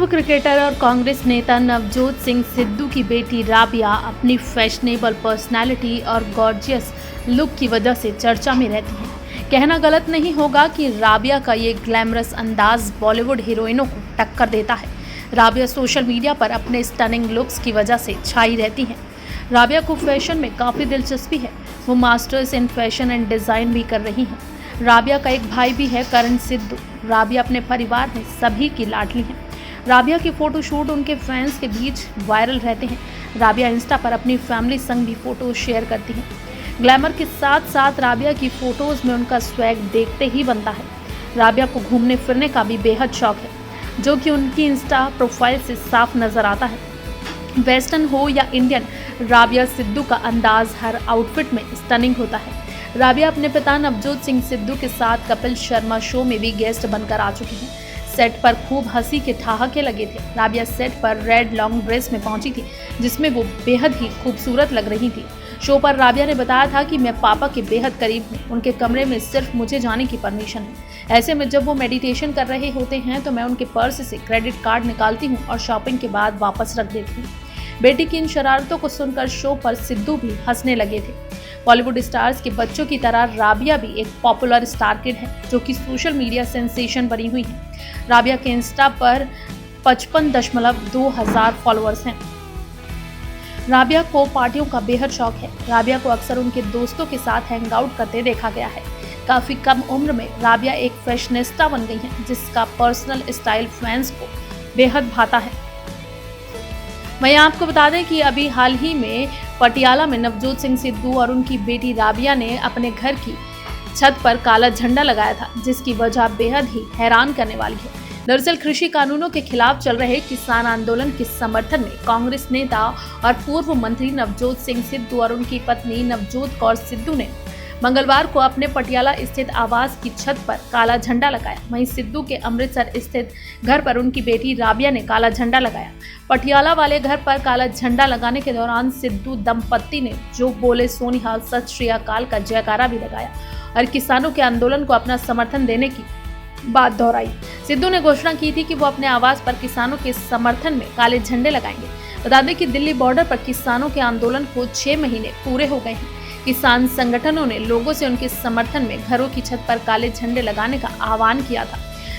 पूर्व क्रिकेटर और कांग्रेस नेता नवजोत सिंह सिद्धू की बेटी राबिया अपनी फैशनेबल पर्सनैलिटी और गॉर्जियस लुक की वजह से चर्चा में रहती हैं। कहना गलत नहीं होगा कि राबिया का ये ग्लैमरस अंदाज बॉलीवुड हीरोइनों को टक्कर देता है। राबिया सोशल मीडिया पर अपने स्टनिंग लुक्स की वजह से छाई रहती हैं। राबिया को फैशन में काफ़ी दिलचस्पी है। वो masters in fashion and design भी कर रही हैं। राबिया का एक भाई भी है, करण सिद्धू। राबिया अपने परिवार में सभी की लाडली हैं। राबिया के फोटोशूट उनके फैंस के बीच वायरल रहते हैं। राबिया इंस्टा पर अपनी फैमिली संग भी फोटो शेयर करती हैं। ग्लैमर के साथ साथ राबिया की फोटोज़ में उनका स्वैग देखते ही बनता है। राबिया को घूमने फिरने का भी बेहद शौक है, जो कि उनकी इंस्टा प्रोफाइल से साफ नज़र आता है। वेस्टर्न हो या इंडियन, राबिया सिद्धू का अंदाज हर आउटफिट में स्टनिंग होता है। राबिया अपने पिता नवजोत सिंह सिद्धू के साथ कपिल शर्मा शो में भी गेस्ट बनकर आ चुकी हैं। सेट पर खूब हंसी के ठहाके लगे थे। राबिया सेट पर रेड लॉन्ग ड्रेस में पहुंची थी, जिसमें वो बेहद ही खूबसूरत लग रही थी। शो पर राबिया ने बताया था कि मैं पापा के बेहद करीब हूँ, उनके कमरे में सिर्फ मुझे जाने की परमिशन है। ऐसे में जब वो मेडिटेशन कर रहे होते हैं तो मैं उनके पर्स से क्रेडिट कार्ड निकालती हूँ और शॉपिंग के बाद वापस रख देती हूँ। बेटी की इन शरारतों को सुनकर शो पर सिद्धू भी हंसने लगे थे। बॉलीवुड स्टार्स के बच्चों की तरह राबिया भी एक पॉपुलर स्टार किड है, जो कि सोशल मीडिया सेंसेशन बनी हुई है। राबिया के इंस्टा पर 55.2 फॉलोअर्स हैं। राबिया को पार्टियों का बेहद शौक है। राबिया को अक्सर उनके दोस्तों के साथ हैंग आउट करते देखा गया है। काफ़ी कम उम्र में राबिया एक फैशनिस्टा बन गई हैं, जिसका पर्सनल स्टाइल फैंस को बेहद भाता है। वहीं आपको बता दें कि अभी हाल ही में पटियाला में नवजोत सिंह सिद्धू और उनकी बेटी राबिया ने अपने घर की छत पर काला झंडा लगाया था, जिसकी वजह बेहद ही हैरान करने वाली है। दरअसल कृषि कानूनों के खिलाफ चल रहे किसान आंदोलन के समर्थन में कांग्रेस नेता और पूर्व मंत्री नवजोत सिंह सिद्धू और उनकी पत्नी नवजोत कौर सिद्धू ने मंगलवार को अपने पटियाला स्थित आवास की छत पर काला झंडा लगाया। वहीं सिद्धू के अमृतसर स्थित घर पर उनकी बेटी राबिया ने काला झंडा लगाया। पटियाला वाले घर पर काला झंडा लगाने के दौरान सिद्धू दंपत्ति ने जो बोले सोनिहाल सत श्री अकाल का जयकारा भी लगाया और किसानों के आंदोलन को अपना समर्थन देने की बात दोहराई। सिद्धू ने घोषणा की थी कि वो अपने आवास पर किसानों के समर्थन में काले झंडे लगाएंगे। बता दें कि दिल्ली बॉर्डर पर किसानों के आंदोलन को 6 महीने पूरे हो गए हैं। किसान संगठनों ने लोगों से उनके समर्थन में घरों की छत पर काले झंडे लगाने का आह्वान किया था।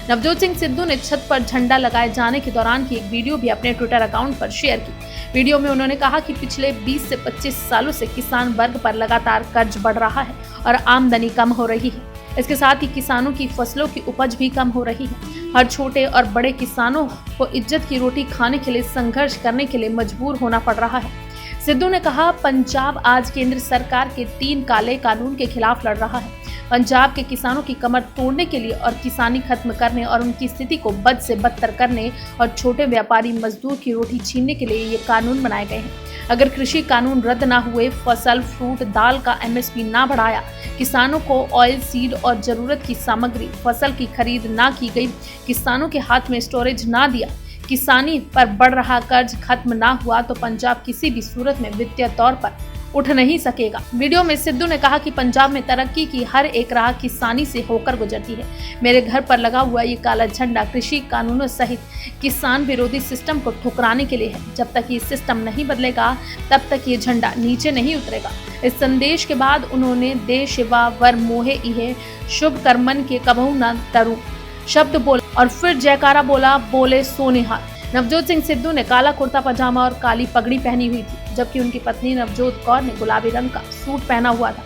नवजोत सिंह सिद्धू ने छत पर झंडा लगाए जाने के दौरान की एक वीडियो भी अपने ट्विटर अकाउंट पर शेयर की। वीडियो में उन्होंने कहा कि पिछले 20 से 25 सालों से किसान वर्ग पर लगातार कर्ज बढ़ रहा है और आमदनी कम हो रही है। इसके साथ ही किसानों की फसलों की उपज भी कम हो रही है। हर छोटे और बड़े किसानों को इज्जत की रोटी खाने के लिए संघर्ष करने के लिए मजबूर होना पड़ रहा है। सिद्धू ने कहा, पंजाब आज केंद्र सरकार के 3 काले कानून के खिलाफ लड़ रहा है। पंजाब के किसानों की कमर तोड़ने के लिए और किसानी खत्म करने और उनकी स्थिति को बद से बदतर करने और छोटे व्यापारी मजदूर की रोटी छीनने के लिए ये कानून बनाए गए हैं। अगर कृषि कानून रद्द ना हुए, फसल, फ्रूट, दाल का MSP ना बढ़ाया, किसानों को ऑयल सीड और जरूरत की सामग्री फसल की खरीद ना की गई, किसानों के हाथ में स्टोरेज ना दिया, किसानी पर बढ़ रहा कर्ज खत्म ना हुआ, तो पंजाब किसी भी सूरत में वित्तीय तौर पर उठ नहीं सकेगा। वीडियो में सिद्धू ने कहा कि पंजाब में तरक्की की हर एक राह किसानी से होकर गुजरती है। मेरे घर पर लगा हुआ ये काला झंडा कृषि कानूनों सहित किसान विरोधी सिस्टम को ठुकराने के लिए है। जब तक ये सिस्टम नहीं बदलेगा, तब तक ये झंडा नीचे नहीं उतरेगा। इस संदेश के बाद उन्होंने दे शिवा वर मोहे इहे शुभ कर्मन के कबहू न तरु शब्द बोला और फिर जयकारा बोला, बोले सोनिहाल। नवजोत सिंह सिद्धू ने काला कुर्ता पजामा और काली पगड़ी पहनी हुई थी, जबकि उनकी पत्नी नवजोत कौर ने गुलाबी रंग का सूट पहना हुआ था।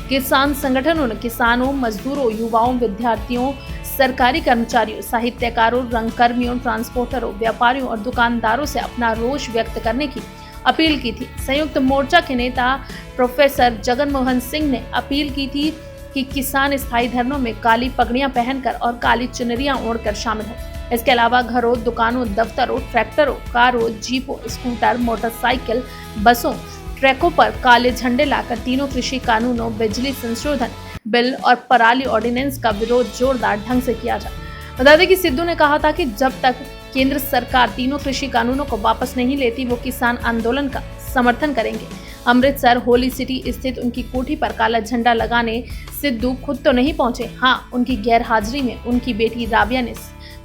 किसान संगठनों ने किसानों, मजदूरों, युवाओं, विद्यार्थियों, सरकारी कर्मचारियों, साहित्यकारों, रंगकर्मियों, ट्रांसपोर्टरों, व्यापारियों और दुकानदारों से अपना रोष व्यक्त करने की अपील की थी। संयुक्त मोर्चा के नेता प्रोफेसर जगन मोहन सिंह ने अपील की थी कि किसान स्थायी धरनों में काली पगड़ियां पहनकर और काली चुनरियां ओढ़कर शामिल हों। इसके अलावा घरों, दुकानों, दफ्तरों, ट्रैक्टरों, कारों, जीपों, स्कूटर, मोटरसाइकिल, बसों, ट्रकों पर काले झंडे लाकर तीनों कृषि कानूनों, बिजली संशोधन बिल और पराली ऑर्डिनेंस का विरोध जोरदार ढंग से किया जाए। बता दें कि सिद्धू ने कहा था कि जब तक केंद्र सरकार तीनों कृषि कानूनों को वापस नहीं लेती, वो किसान आंदोलन का समर्थन करेंगे। अमृतसर होली सिटी स्थित उनकी कोठी पर काला झंडा लगाने सिद्धू खुद तो नहीं पहुंचे। हाँ, उनकी गैर हाजिरी में उनकी बेटी राबिया ने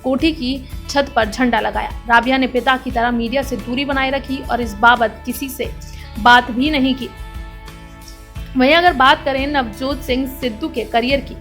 कोठी की छत पर झंडा लगाया। राबिया ने पिता की तरह मीडिया से दूरी बनाए रखी और इस बाबत किसी से बात भी नहीं की। वहीं अगर बात करें नवजोत सिंह सिद्धू के करियर की,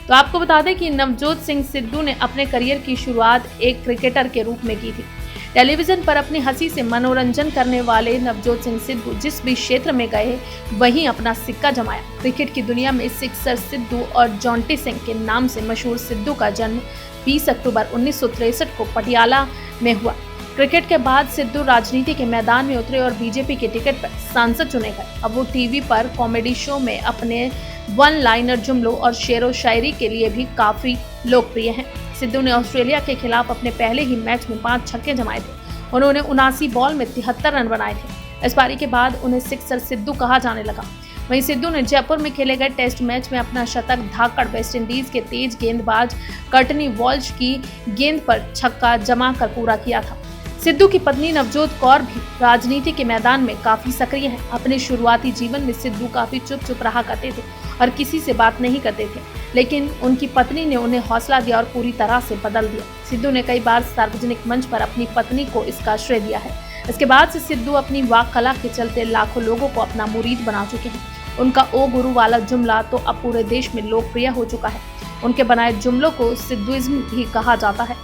तो आपको बता दें कि नवजोत सिंह सिद्धू ने अपने करियर की शुरुआत एक क्रिकेटर के रूप में की थी। टेलीविजन पर अपनी हंसी से मनोरंजन करने वाले नवजोत सिंह सिद्धू जिस भी क्षेत्र में गए वहीं अपना सिक्का जमाया। क्रिकेट की दुनिया में सिक्सर सिद्धू और जॉन्टी सिंह के नाम से मशहूर सिद्धू का जन्म 20 अक्टूबर 1963 को पटियाला में हुआ। क्रिकेट के बाद सिद्धू राजनीति के मैदान में उतरे और बीजेपी के टिकट पर सांसद चुने गए। अब वो टीवी पर कॉमेडी शो में अपने वन लाइनर जुमलों और शेरो शायरी के लिए भी काफी लोकप्रिय हैं। सिद्धू ने ऑस्ट्रेलिया के खिलाफ अपने पहले ही मैच में 5 छक्के जमाए थे। उन्होंने 79 बॉल में 73 रन बनाए थे। इस पारी के बाद उन्हें सिक्सर सिद्धू कहा जाने लगा। वहीं सिद्धू ने जयपुर में खेले गए टेस्ट मैच में अपना शतक धाकड़ वेस्टइंडीज के तेज गेंदबाज कर्टनी वॉल्श की गेंद पर छक्का जमाकर पूरा किया था। सिद्धू की पत्नी नवजोत कौर भी राजनीति के मैदान में काफी सक्रिय है। अपने शुरुआती जीवन में सिद्धू काफी चुप रहा करते थे और किसी से बात नहीं करते थे, लेकिन उनकी पत्नी ने उन्हें हौसला दिया और पूरी तरह से बदल दिया। सिद्धू ने कई बार सार्वजनिक मंच पर अपनी पत्नी को इसका श्रेय दिया है। इसके बाद से सिद्धू अपनी वाक कला के चलते लाखों लोगों को अपना मुरीद बना चुके हैं। उनका ओ गुरु वाला जुमला तो अब पूरे देश में लोकप्रिय हो चुका है। उनके बनाए जुमलों को सिद्धुइज्म भी कहा जाता है।